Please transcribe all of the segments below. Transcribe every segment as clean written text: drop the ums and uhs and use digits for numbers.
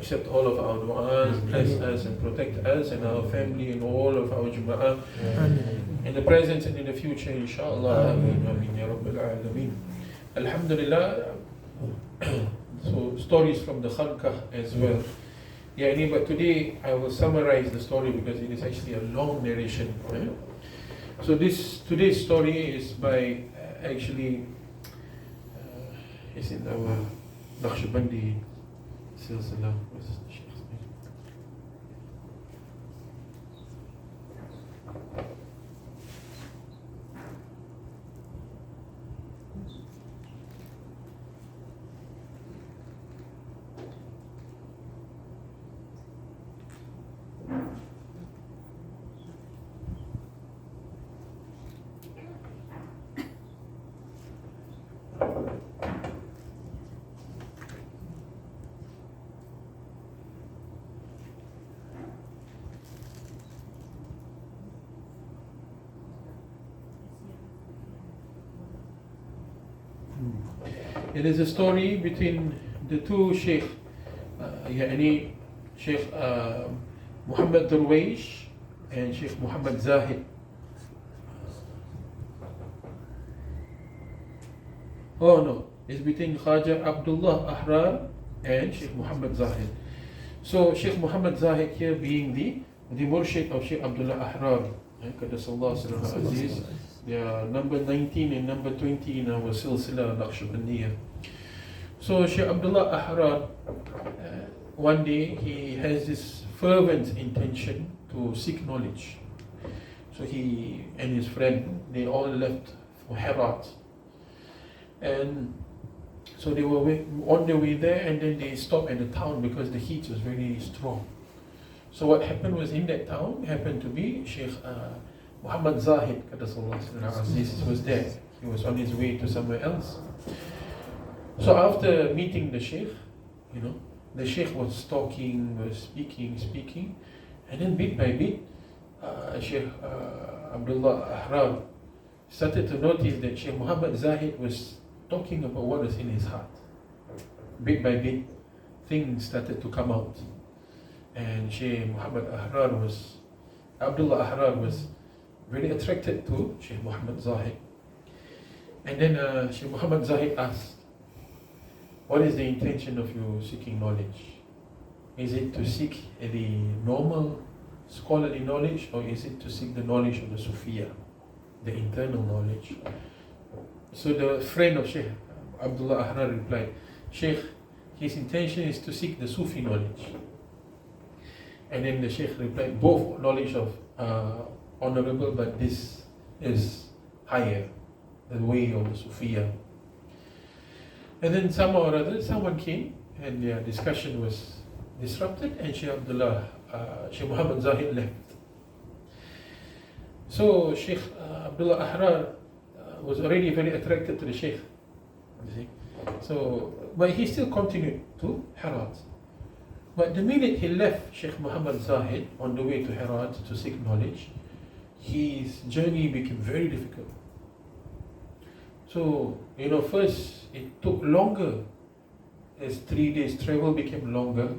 accept all of our du'as, bless us and protect us and our family and all of our Jum'ah in the present and in the future, inshallah. Ameen, ameen, ya Rabbil Alameen. Alhamdulillah. So stories from the Khalqah as well. But today I will summarize the story because it is actually a long narration. So today's story is by it's in our Naqshbandi silsila. What's the Sheikh's name? It is a story between the two Sheikh, Sheikh Muhammad Darwish and Sheikh Muhammad Zahid. Oh no, it's between Khaja Abdullah Ahrar and Sheikh Muhammad Zahid. So Sheikh Muhammad Zahid here being the Murshid of Sheikh Abdullah Ahrar. Qaddasallahu sirrahu aziz. They are number 19 and number 20 in our silsila Naqshbandiyah. So Sheikh Abdullah Ahrar, one day he has this fervent intention to seek knowledge. So he and his friend, they all left for Herat. And so they were on their way there, and then they stopped at the town because the heat was very strong. So what happened was, in that town happened to be Sheikh Muhammad Zahid was there. He was on his way to somewhere else. So after meeting the Sheikh, the Sheikh was talking, was speaking, and then bit by bit, Sheikh Abdullah Ahrar started to notice that Sheikh Muhammad Zahid was talking about what was in his heart. Bit by bit, things started to come out. And Sheikh Muhammad Abdullah Ahrar was very attracted to Sheikh Muhammad Zahid. And then Sheikh Muhammad Zahid asked, what is the intention of you seeking knowledge? Is it to seek the normal scholarly knowledge, or is it to seek the knowledge of the Sufiya, the internal knowledge? So the friend of Sheikh Abdullah Ahrar replied, Sheikh, his intention is to seek the Sufi knowledge. And then the Sheikh replied, both knowledge of honorable, but this is higher, the way of the Sufiya. And then somehow or other, someone came and their discussion was disrupted, and Sheikh Muhammad Zahid left. So Sheikh Abdullah Ahrar was already very attracted to the Sheikh. So, but he still continued to Herat. But the minute he left Sheikh Muhammad Zahid on the way to Herat to seek knowledge, his journey became very difficult. So, first it took longer. As 3 days travel became longer,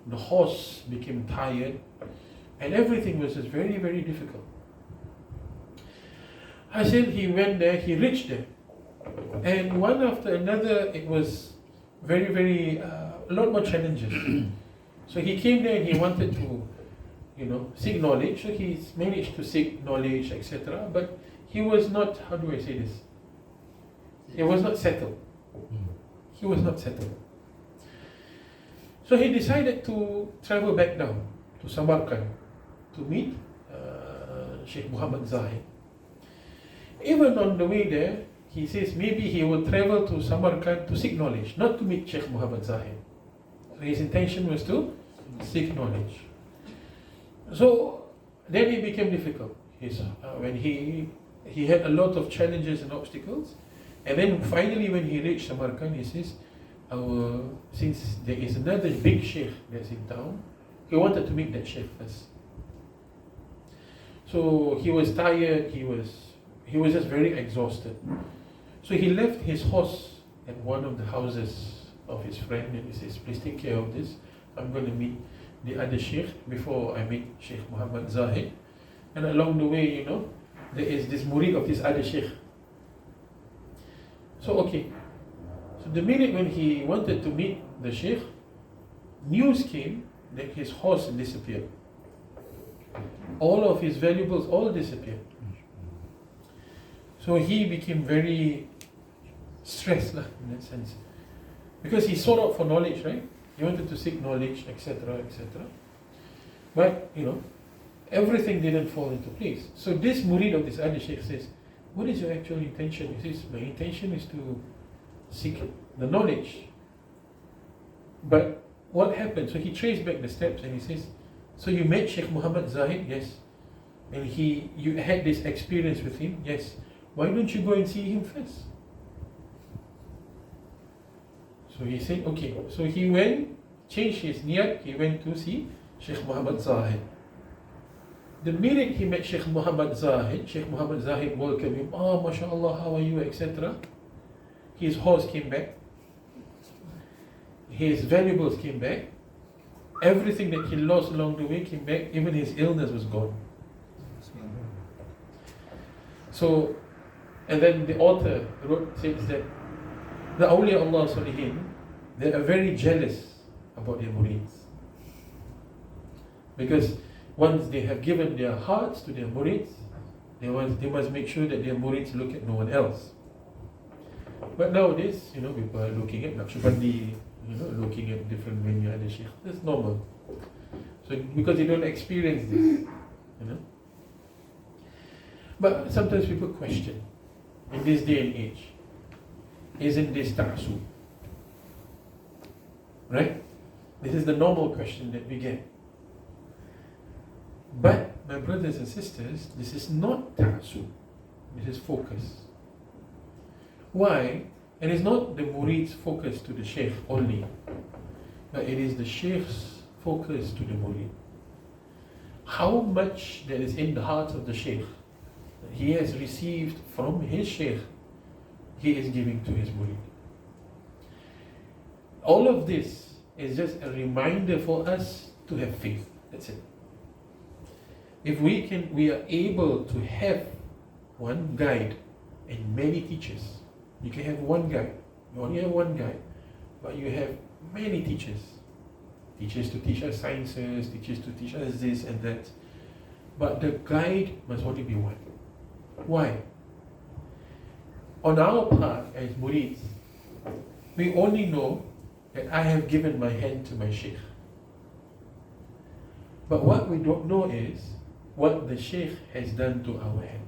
the horse became tired, and everything was just very, very difficult. I said he went there, he reached there, and one after another, it was very, very, a lot more challenges. So he came there and he wanted to, seek knowledge. So he managed to seek knowledge, etc. But he was not, how do I say this? He was not settled. He was not settled. So he decided to travel back down to Samarkand to meet Sheikh Muhammad Zahid. Even on the way there, he says maybe he will travel to Samarkand to seek knowledge, not to meet Sheikh Muhammad Zahid. So his intention was to seek knowledge. So then it became difficult. When he had a lot of challenges and obstacles, and then finally when he reached Samarkand, he says, since there is another big sheikh that's in town, he wanted to meet that sheikh first. So he was tired, he was just very exhausted. So he left his horse at one of the houses of his friend, and he says, please take care of this. I'm going to meet the other Sheikh before I meet Sheikh Muhammad Zahid. And along the way, there is this Murid of this other Sheikh. So okay. So the minute when he wanted to meet the Sheikh, news came that his horse disappeared. All of his valuables all disappeared. So he became very stressed in that sense. Because he sought out for knowledge, right? He wanted to seek knowledge, etc., etc. But, everything didn't fall into place. So this Murid of this other Sheikh says, what is your actual intention? He says, my intention is to seek the knowledge. But what happened? So he traced back the steps and he says, so you met Sheikh Muhammad Zahid? Yes. And you had this experience with him? Yes. Why don't you go and see him first? So he said, okay. So he went, changed his niyat, he went to see Sheikh Muhammad Zahid. The minute he met Sheikh Muhammad Zahid welcomed him. Oh, mashallah, how are you, etc. His horse came back. His valuables came back. Everything that he lost along the way came back. Even his illness was gone. So, and then the author says that the awliya Allah Salihin, they are very jealous about their murids. Because once they have given their hearts to their murids, they must make sure that their murids look at no one else. But nowadays, people are looking at Naqshbandi, looking at different many other Sheikh. That's normal. So because they don't experience this, But sometimes people question, in this day and age, isn't this ta'asub? Right? This is the normal question that we get. But, my brothers and sisters, this is not ta'asub. This is focus. Why? And it's not the murid's focus to the Sheikh only, but it is the Sheikh's focus to the murid. How much that is in the heart of the Sheikh, that he has received from his Sheikh, he is giving to his murid. All of this is just a reminder for us to have faith. That's it. If we are able to have one guide and many teachers. You can have one guide. You only have one guide, but you have many teachers. Teachers to teach us sciences, teachers to teach us this and that. But the guide must only be one. Why? On our part as murids, we only know that I have given my hand to my Sheikh. But what we don't know is what the Sheikh has done to our hands.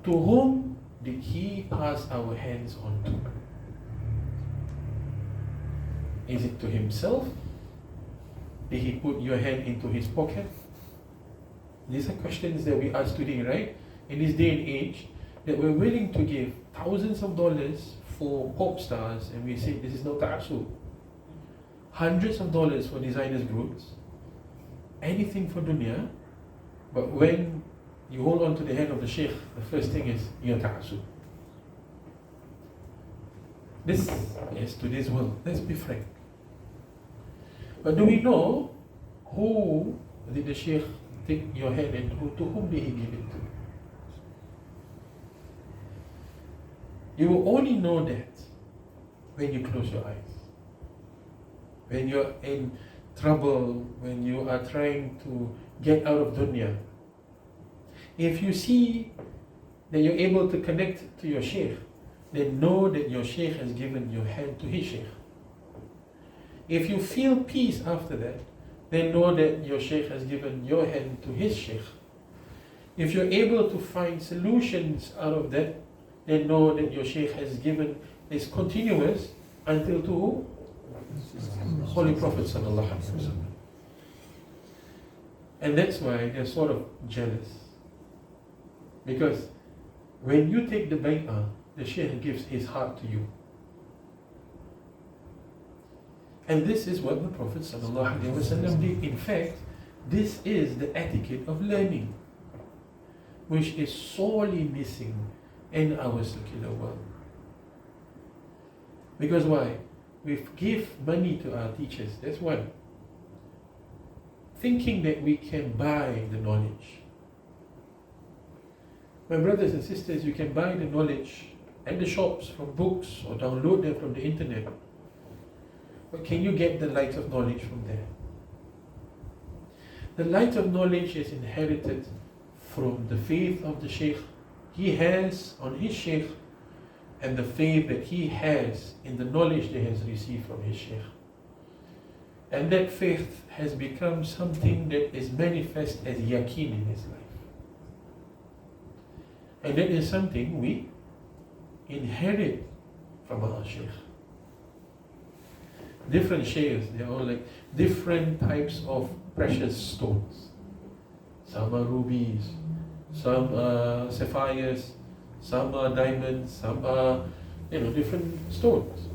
To whom did he pass our hands on to? Is it to himself? Did he put your hand into his pocket? These are questions that we ask today, right? In this day and age, that we're willing to give thousands of dollars for pop stars, and we say this is not ta'asub. Hundreds of dollars for designers' groups, anything for dunya, but when you hold on to the hand of the Sheikh, the first thing is your ta'asub. This is today's world. Let's be frank. But do we know who did the Sheikh take your hand and to whom did he give it to? You will only know that when you close your eyes. When you're in trouble, when you are trying to get out of dunya. If you see that you're able to connect to your Sheikh, then know that your Sheikh has given your hand to his Sheikh. If you feel peace after that, then know that your Sheikh has given your hand to his Sheikh. If you're able to find solutions out of that, then know that your Sheikh has given this continuous until to who? Holy Prophet Sallallahu Alaihi Wasallam. And that's why they're sort of jealous. Because when you take the bay'ah, the Shaykh gives his heart to you. And this is what the Prophet ﷺ did. In fact, this is the etiquette of learning, which is sorely missing in our secular world. Because why? we give money to our teachers. That's one. Thinking that we can buy the knowledge. My brothers and sisters, you can buy the knowledge at the shops from books or download them from the internet. But can you get the light of knowledge from there? The light of knowledge is inherited from the faith of the Shaykh he has on his Shaykh, and the faith that he has in the knowledge that he has received from his Shaykh. And that faith has become something that is manifest as yaqeen in his life. And that is something we inherit from our Shaykh. Different shaykhs, they are all like different types of precious stones. Some are rubies, some are sapphires, some are diamonds, some are, different stones.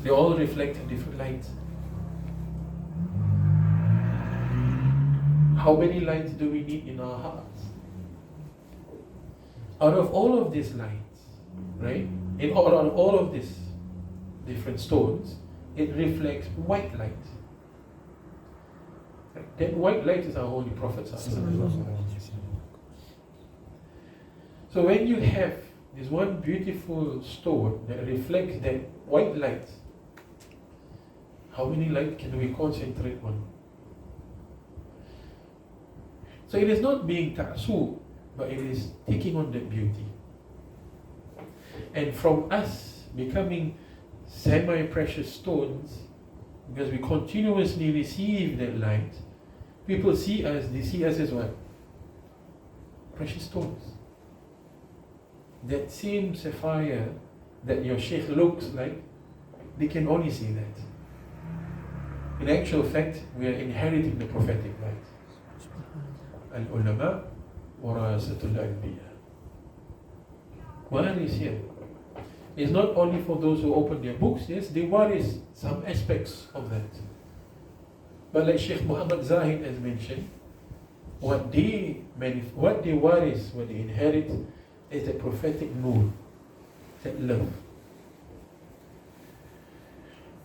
They all reflect a different light. How many lights do we need in our hearts? Out of all of these lights, right? Out of all of these different stones, it reflects white light. That white light is our Holy Prophet. So when you have this one beautiful stone that reflects that white light, how many light can we concentrate on? So it is not being ta'asub, but it is taking on that beauty. And from us becoming semi-precious stones, because we continuously receive that light, people see us, they see us as what? Precious stones. That same sapphire that your Shaykh looks like, they can only see that. In actual fact, we are inheriting the prophetic light. Al-ulama warasatul anbiya. Waris here is not only for those who open their books, yes, they waris some aspects of that. But like Sheikh Muhammad Zahid has mentioned, what they waris, what they inherit, is the prophetic nur, that love.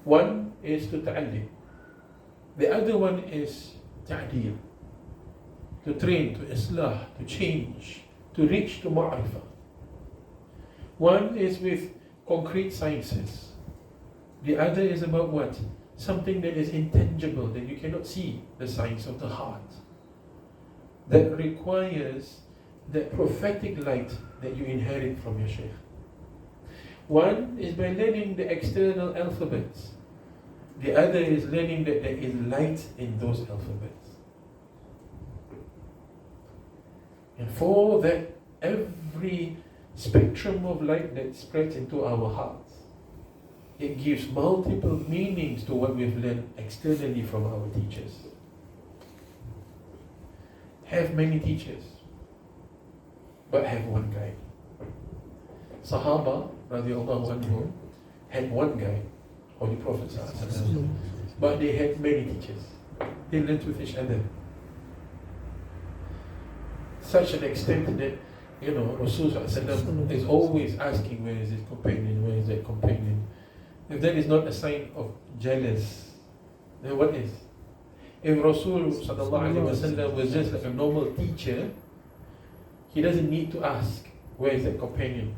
One is to ta'allim. The other one is ta'deel, to train, to islah, to change, to reach to ma'rifah. One is with concrete sciences. The other is about what? Something that is intangible, that you cannot see, the science of the heart. That requires that prophetic light that you inherit from your Shaykh. One is by learning the external alphabets. The other is learning that there is light in those alphabets. And for that, every spectrum of light that spreads into our hearts, it gives multiple meanings to what we've learned externally from our teachers. Have many teachers, but have one guide. Sahaba, radiallahu anhum, had one guide, Holy Prophet ﷺ, but they had many teachers. They learned with each other. Such an extent that, Rasulullah ﷺ is always asking, where is his companion, where is that companion? If that is not a sign of jealous, then what is? If Rasulullah was just like a normal teacher, he doesn't need to ask, where is that companion?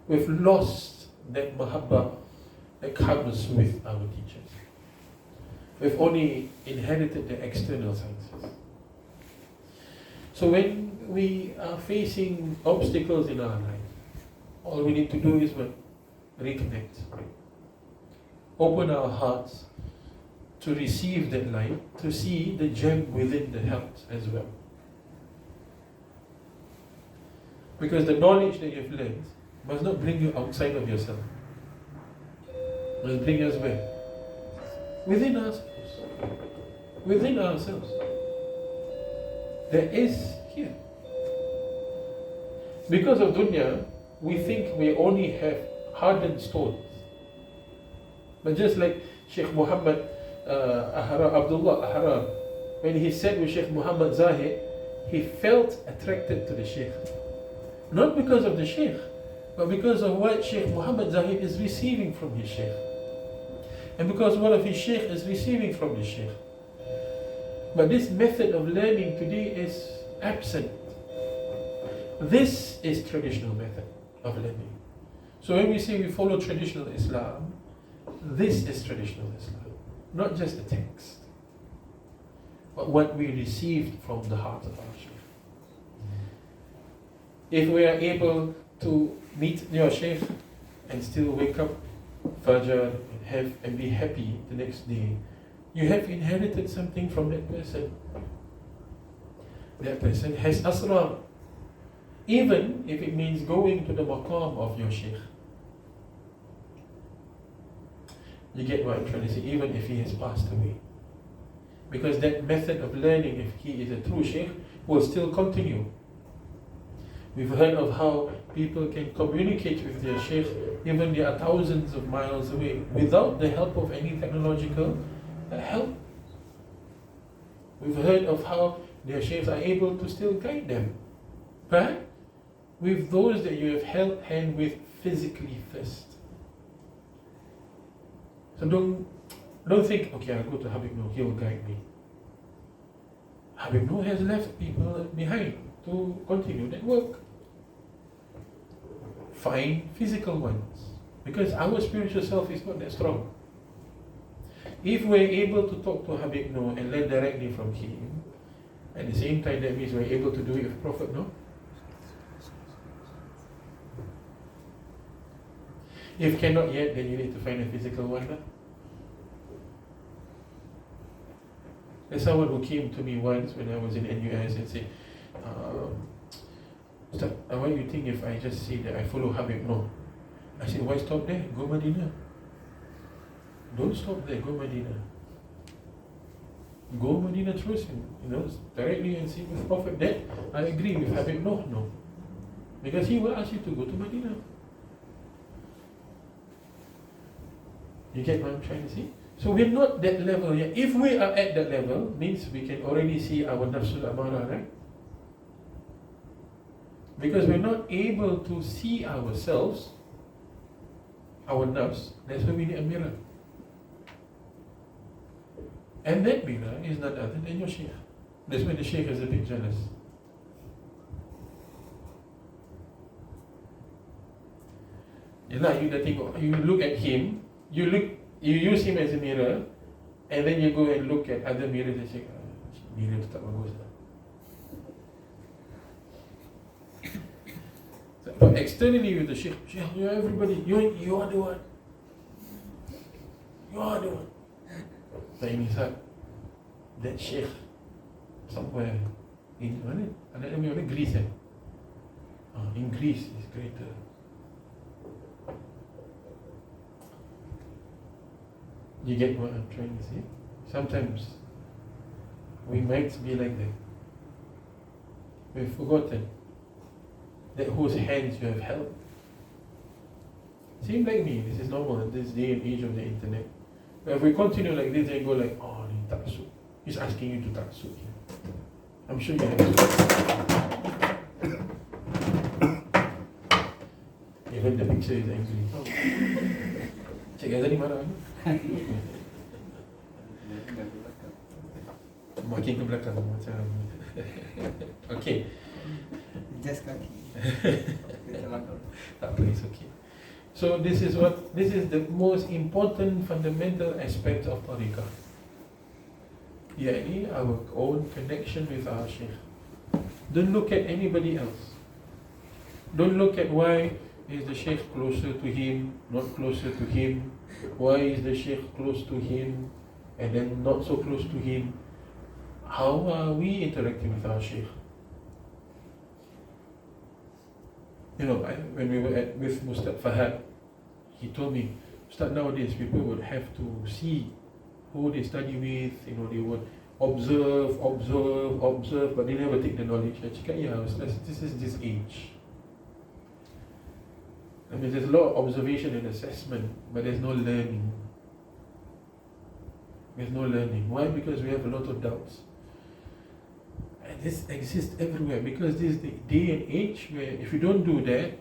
We've lost that mahabbah that comes with our teachers. We've only inherited the external sciences. So when we are facing obstacles in our life, all we need to do is what? Reconnect. Open our hearts to receive that light, to see the gem within the heart as well. Because the knowledge that you've learned must not bring you outside of yourself. Must bring us where? Within ourselves. Within ourselves. There is here. Because of dunya, we think we only have hardened stones. But just like Sheikh Muhammad Abdullah Ahrar, when he said with Sheikh Muhammad Zahid, he felt attracted to the Sheikh. Not because of the Sheikh, but because of what Sheikh Muhammad Zahid is receiving from his Sheikh. And because one of his Sheikh is receiving from his Sheikh. But this method of learning today is absent. This is traditional method of learning. So when we say we follow traditional Islam, this is traditional Islam. Not just the text, but what we received from the heart of our Shaykh. If we are able to meet your Shaykh and still wake up Fajr and be happy the next day, you have inherited something from that person. That person has asrar. Even if it means going to the maqam of your Shaykh. You get what I'm trying to say? Even if he has passed away. Because that method of learning, if he is a true Shaykh, will still continue. We've heard of how people can communicate with their Shaykh even they are thousands of miles away without the help of any technological help. We've heard of how their Shaykhs are able to still guide them. But with those that you have held hand with physically first. So don't think, okay, I'll go to Habib Noor, he'll guide me. Habib Noor has left people behind to continue that work. Find physical ones. Because our spiritual self is not that strong. If we're able to talk to Habib Noor and learn directly from him, at the same time that means we're able to do it with Prophet Noor. If cannot yet, then you need to find a physical one. There's someone who came to me once when I was in NUS and said, Ustaz, what do you think if I just say that I follow Habib Noor? I said, why stop there? Go Medina. Don't stop there, go Medina. Go Medina through him, directly and see with Prophet. That I agree with Habib Noor, no. Because he will ask you to go to Medina. You get what I'm trying to say? So we're not that level yet. If we are at that level, means we can already see our nafsul amara, right? Because we're not able to see ourselves, our nafs, that's why we need a mirror. And that mirror is none other than your Shaykh. That's why the Shaykh is a bit jealous. You look at him, you use him as a mirror, and then you go and look at other mirrors and say, mirror tu tak bagus. But externally with the Shaykh, you're everybody, you are the one. You are the one. But in his heart, that Shaykh somewhere in Greece, in Greece is greater. You get what I'm trying to say? Sometimes we might be like that. We've forgotten that whose hands you have held. Seem like me, this is normal in this day and age of the internet. But if we continue like this, they go like, oh, taksub. He's asking you to taksub him. I'm sure you have to. Even the picture is angry. Cik Ghazali marah. Makin ke belakang macam. Okay. Just kaki. Tak apa, it's okay. So this is the most important fundamental aspect of tariqah. Yani our own connection with our Shaykh. Don't look at anybody else. Don't look at why is the Shaykh closer to him, not closer to him. Why is the Shaykh close to him and then not so close to him? How are we interacting with our Shaykh? When we were with Ustad Fahad, he told me, Ustad, nowadays people would have to see who they study with, they would observe, but they never take the knowledge. I cakap, this is this age. I mean, there's a lot of observation and assessment, but there's no learning. There's no learning. Why? Because we have a lot of doubts. And this exists everywhere, because this is the day and age where if you don't do that,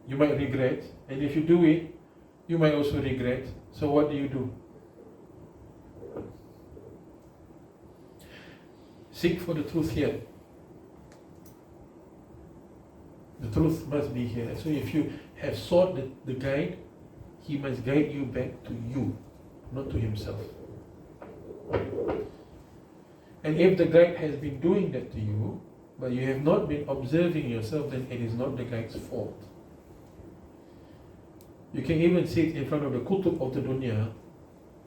you might regret, and if you do it, you might also regret. So what do? Seek for the truth here. The truth must be here. So if you have sought the guide, he must guide you back to you, not to himself. And if the guide has been doing that to you, but you have not been observing yourself, then it is not the guide's fault. You can even sit in front of the kutub of the dunya,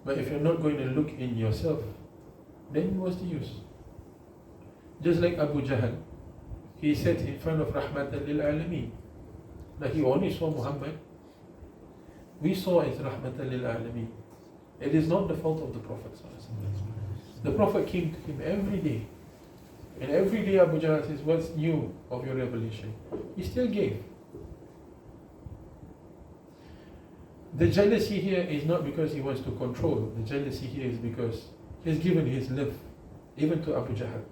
but if you're not going to look in yourself, then what's the use? Just like Abu Jahl, he sat in front of Rahmatan lil Alameen. Now he only saw Muhammad. We saw as Rahmatan lil Alameen. It is not the fault of the Prophet. The Prophet came to him every day. And every day Abu Jahl says, what's new of your revelation? He still gave. The jealousy here is not because he wants to control. The jealousy here is because he has given his love, even to Abu Jahl.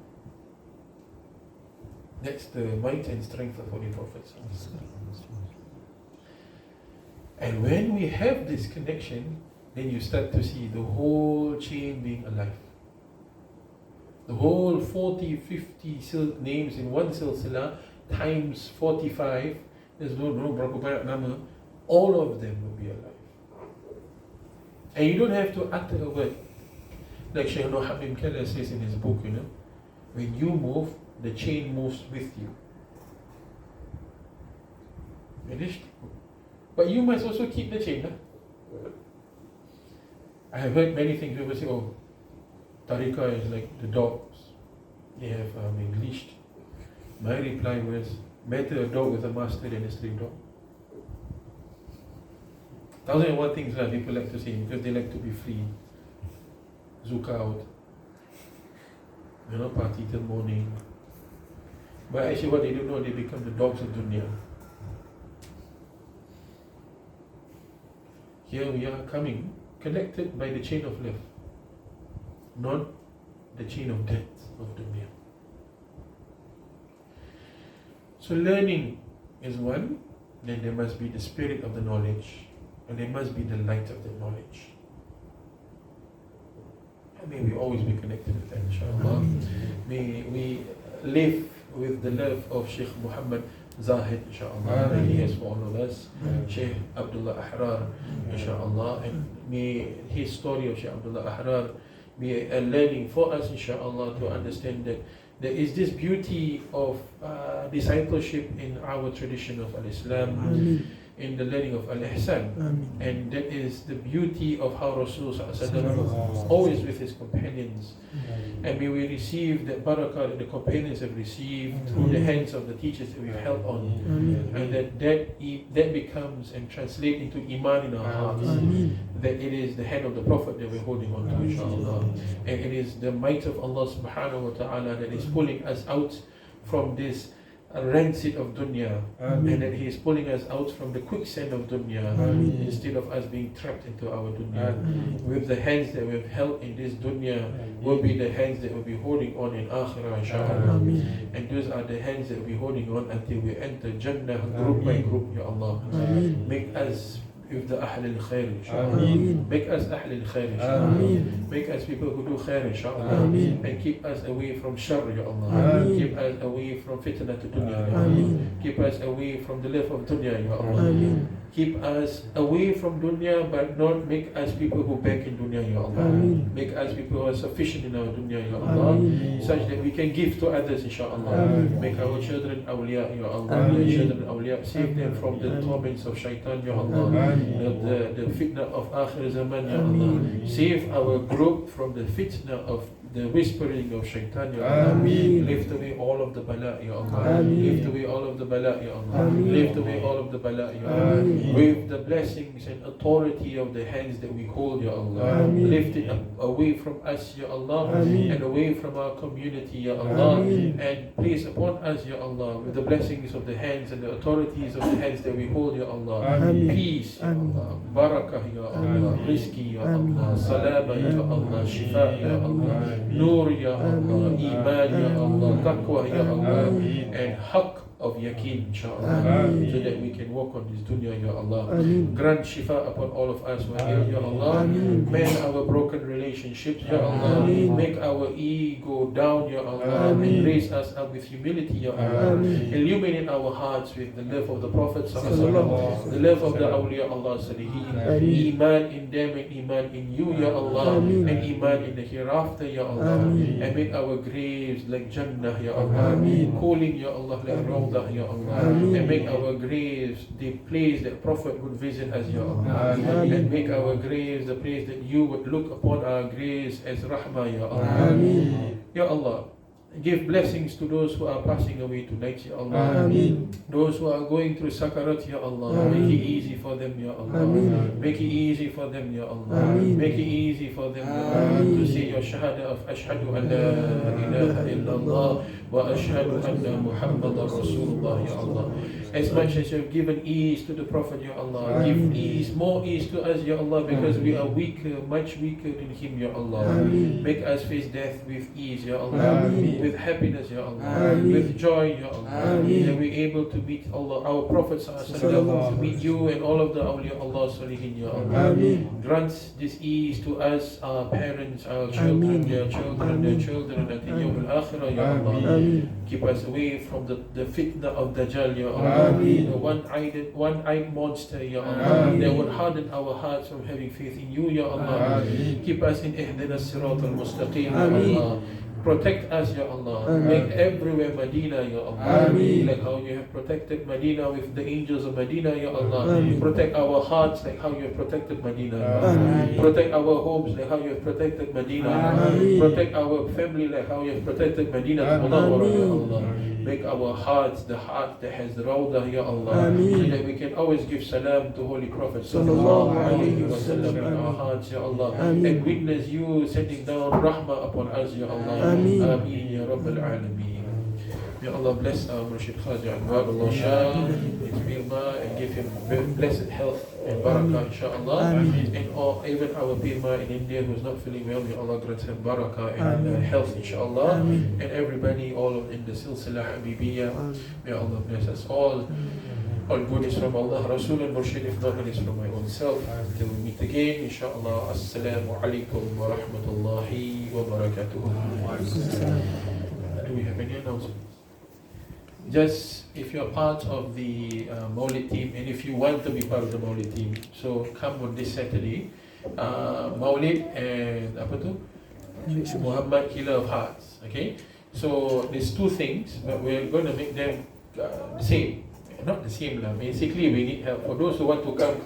That's the might and strength of Holy Prophet. And when we have this connection, then you start to see the whole chain being alive. The whole 40, 50 names in one silsila times 45, there's no berapa banyak nama, all of them will be alive. And you don't have to utter a word. Like Shaykh Nur Habib Kalla says in his book, when you move, the chain moves with you. Finished? But you must also keep the chain. I have heard many things. People say, oh, tariqah is like the dogs. They have been leashed. My reply was, better a dog with a master than a stray dog. 1,001 things that people like to say because they like to be free. Zook out. Party till morning. But actually what they don't know, they become the dogs of dunya. Here we are coming, connected by the chain of love, not the chain of death of dunya. So learning is one, then there must be the spirit of the knowledge, and there must be the light of the knowledge. And may we always be connected with that, inshallah. May we live with the love of Sheikh Muhammad Zahid, inshallah, that he has for all of us. Sheikh Abdullah Ahrar, inshallah, and may his story of Sheikh Abdullah Ahrar be a learning for us, inshallah, to understand that there is this beauty of discipleship in our tradition of Al-Islam, in the learning of Al-Ihsan. And that is the beauty of how Rasulullah was always with his companions. And may we receive the barakah that the companions have received through the hands of the teachers that we've held on. And that becomes and translates into iman in our hearts. That it is the hand of the Prophet that we're holding on to, inshallah. And it is the might of Allah subhanahu wa ta'ala that is pulling us out from this rancid of dunya, and that he is pulling us out from the quicksand of dunya, instead of us being trapped into our dunya. With the hands that we've held in this dunya will be the hands that will be holding on in akhirah, inshallah. And those are the hands that will be holding on until we enter Jannah group by group, Ya Allah. Make us with the Ahl al-Khair, inshallah. Make us Ahl al-Khair, inshallah. Make us people who do khair, inshallah. And keep us away from shar, Ya Allah. Keep us away from fitnah to dunya, Ya Allah. Keep us away from the love of dunya, Ya Allah. Keep us away from dunya, but not make us people who beg in dunya, Ya Allah. Make us people who are sufficient in our dunya, Ya Allah, such that we can give to others, inshaAllah. Make our children awliya, Ya Allah. Your children awliya. Save them from the torments of shaitan, Ya Allah. The fitna of akhir zaman, Ya Allah. Save our group from the fitna of the whispering of shaitan, Ya Allah. Lift away all of the bala, Ya Allah. Lift away all of the bala, Ya Allah. Lift away all of the bala, Ya Allah. With the blessings and authority of the hands that we hold, Ya Allah. Lift it up away from us, Ya Allah, and away from our community, Ya Allah. And place upon us, Ya Allah, with the blessings of the hands and the authorities of the hands that we hold, Ya Allah. Peace, Ya Allah. Barakah, Ya Allah. Rizki, Ya Allah. Salama, Ya Allah. Shifa, Ya Allah. Nur, Ya Allah. Iman, Ya Allah. Taqwa, Ya Allah. And haqq of yaqeen, inshallah, so that we can walk on this dunya, Ya Allah. Grant shifa upon all of us, Ya Allah. Mend our broken relationships, Ya Allah. Make our ego down, Ya Allah. And raise us up with humility, Ya Allah. Illuminate our hearts with the love of the Prophet Sallallahu, the love of the awliya Allah Salihin, iman in them and iman in you, Ya Allah, and iman in the hereafter, Ya Allah, and make our graves like Jannah, Ya Allah, cooling, Ya Allah, like Rawdah, Ya Allah, and make our graves the place that Prophet would visit us, Ya Allah, and make our graves the place that you would look upon our graves as Rahmah, Ya Allah. Ya Allah, give blessings to those who are passing away tonight, Ya Allah. Those who are going through sakarat, Ya Allah, make it easy for them, Ya Allah. Make it easy for them, Ya Allah. Make it easy for them, Ya Allah, to say your shahada of Ashhadu an la ilaha illallah wa ashhadu anna Muhammadan Rasulullah, Ya Allah. As much as you've given ease to the Prophet, Ya Allah, give ease, more ease to us, Ya Allah, because we are weaker, much weaker than him, Ya Allah. Make us face death with ease, Ya Allah, with happiness, Ya Allah, with joy, Ya Allah, that we're able to meet Allah, our Prophet Sallallahu, to meet you and all of the awliya Allah Salihin, Ya Allah. Grant this ease to us, our parents, our children, their children, their children, until Yawm al-Akhirah, Ya Allah. Keep us away from the fitna of Dajjal, Ya Allah, the one-eyed monster, Ya Allah, that would harden our hearts from having faith in you, Ya Allah. Keep us in Ihdina Sirat al-Mustaqim, Ya Allah. Protect us, Ya Allah. Make everywhere Medina, Ya Allah. Like how you have protected Medina with the angels of Medina, Ya Allah. Protect our hearts like how you have protected Medina, Ya Allah. Protect our homes like how you have protected Medina, Ya Allah. Protect our family like how you have protected Medina, Ya Allah. Make our hearts the heart that has Rawdah, Ya Allah, so that we can always give salam to Holy Prophet Sallallahu Alaihi Wasallam in our hearts, Ya Allah, and witness you sending down rahmah upon us, Ya Allah. Ameen, Ya Rabbal Alameen. May Allah bless our Murshid Khaja Anwar Allah Shah, his Birma, and give him blessed health and barakah, inshaAllah. And all, even our Birma in India who's not feeling well, may Allah grant him barakah and health, inshaAllah. And everybody, all in the Silsila Habibiyya, may Allah bless us all. All good is from Allah, Rasul and Murshid, if not, it is from my own self. Until we meet again, inshaAllah. Assalamu alaikum wa rahmatullahi wa barakatuh. Do we have any announcements? Just if you're part of the Maulid team, and if you want to be part of the Maulid team, so come on this Saturday. Maulid and apa tu? Muhammad Killer of Hearts. Okay, so there's two things, but we're going to make them the same. Not the same lah. Basically, we need help. For those who want to come.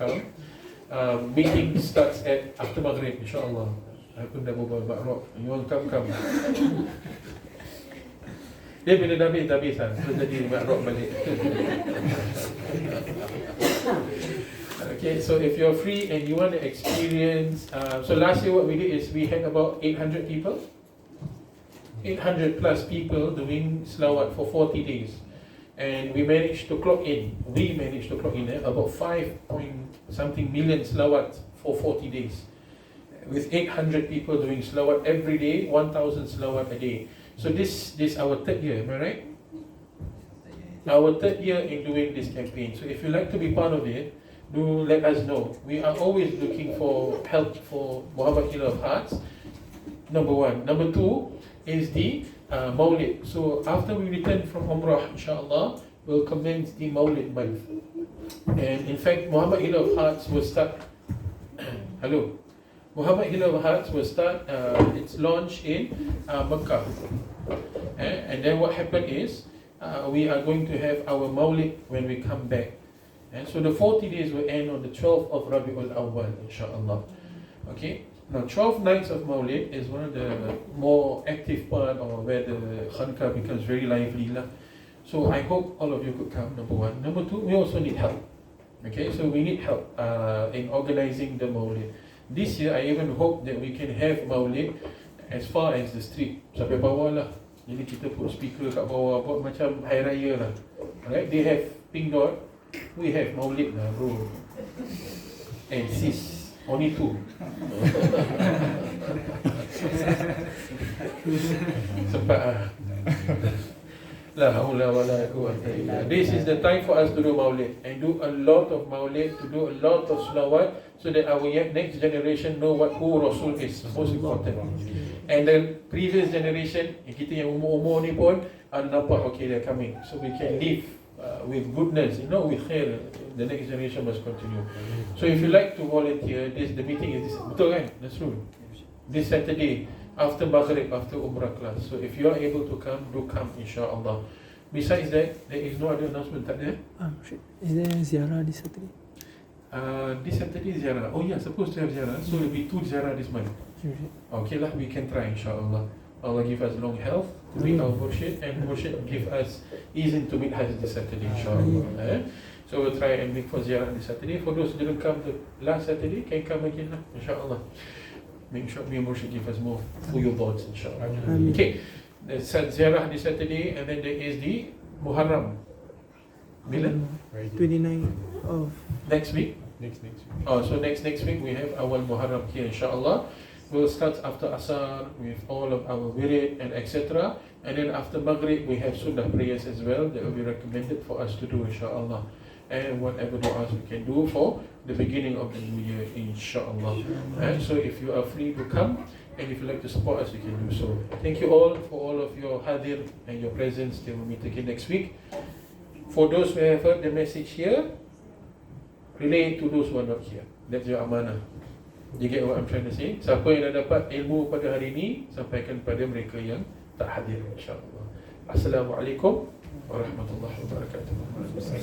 Meeting starts at after Maghrib, insyaAllah. Aku dah berbual rock. You want come. Dia bila dah habis lah. Terus jadi rock balik. Okay, so if you're free and you want to experience, so last year what we did is we had about 800 people. 800 plus people doing Salawat for 40 days. And we managed to clock in about 5-something million Salawat for 40 days. With 800 people doing Salawat every day, 1,000 Salawat a day. So this our third year, am I right? Our third year in doing this campaign. So if you'd like to be part of it, do let us know. We are always looking for help for Muhammad Killer of Hearts. Number one. Number two is the Maulid. So after we return from Umrah, inshallah, we'll commence the Maulid month. And in fact, Muhammad Killer of Hearts will start. Hello. Muhammad Killer of Hearts will start its launch in Mecca. And then what happened is we are going to have our Maulid when we come back. And so the 40 days will end on the 12th of Rabiul Awwal, inshallah. Okay. Now, 12 nights of Maulid is one of the more active part, or where the Khanqa becomes very lively. So I hope all of you could come, number one. Number two, we also need help. Okay, so we need help in organizing the Maulid. This year, I even hope that we can have Maulid as far as the street, sampai bawah lah. Jadi kita put speaker kat bawah, buat macam Hari Raya lah. Alright, they have pink dot, we have Maulid lah, bro. And sis. Only two. Sempat La hawla wa la quwwata illa billah. This is the time for us to do maulid and do a lot of maulid, to do a lot of salawat, so that our next generation know who Rasul is, most important. And the previous generation, kita yang umur-umur ni pun nampak, okay, they're coming, so we can live with goodness, with khair. The next generation must continue. So if you like to volunteer, the meeting is this, betul kan? That's true. This Saturday, after Maghrib, after Umrah class. So if you are able to come, do come, insyaAllah. Besides that, there is no other announcement, tak ada? Is there ziarah this Saturday? This Saturday ziarah. Oh yeah, supposed to have ziarah. So there will be 2 ziarah this month. Okay lah, we can try, insyaAllah. Allah give us long health to meet our Murshid, and Murshid give us easing to meet Hajj this Saturday, insyaAllah. So we'll try and make for ziarah this Saturday. For those who didn't come the last Saturday, can come again lah, insyaAllah. Make sure me and Murshid give us more fuyudat, insyaAllah. Okay, there's ziarah this Saturday, and then there is the Muharram. Bila? 29 of Next week? Next week. Oh, so next week we have our Muharram here, insyaAllah. We'll start after Asar with all of our Murid and etc. And then after Maghrib we have Sunnah prayers as well that will be recommended for us to do, insyaAllah. And whatever du'as we can do for the beginning of the new year, insyaAllah. And so if you are free to come, and if you like to support us, you can do so. Thank you all for all of your hadir and your presence. Till we meet again next week. For those who have heard the message here, relay to those who are not here. That's your amanah. You get what I'm trying to say? Siapa yang dah dapat ilmu pada hari ini, sampaikan kepada mereka yang tak hadir, insyaAllah. Assalamualaikum warahmatullahi wabarakatuh.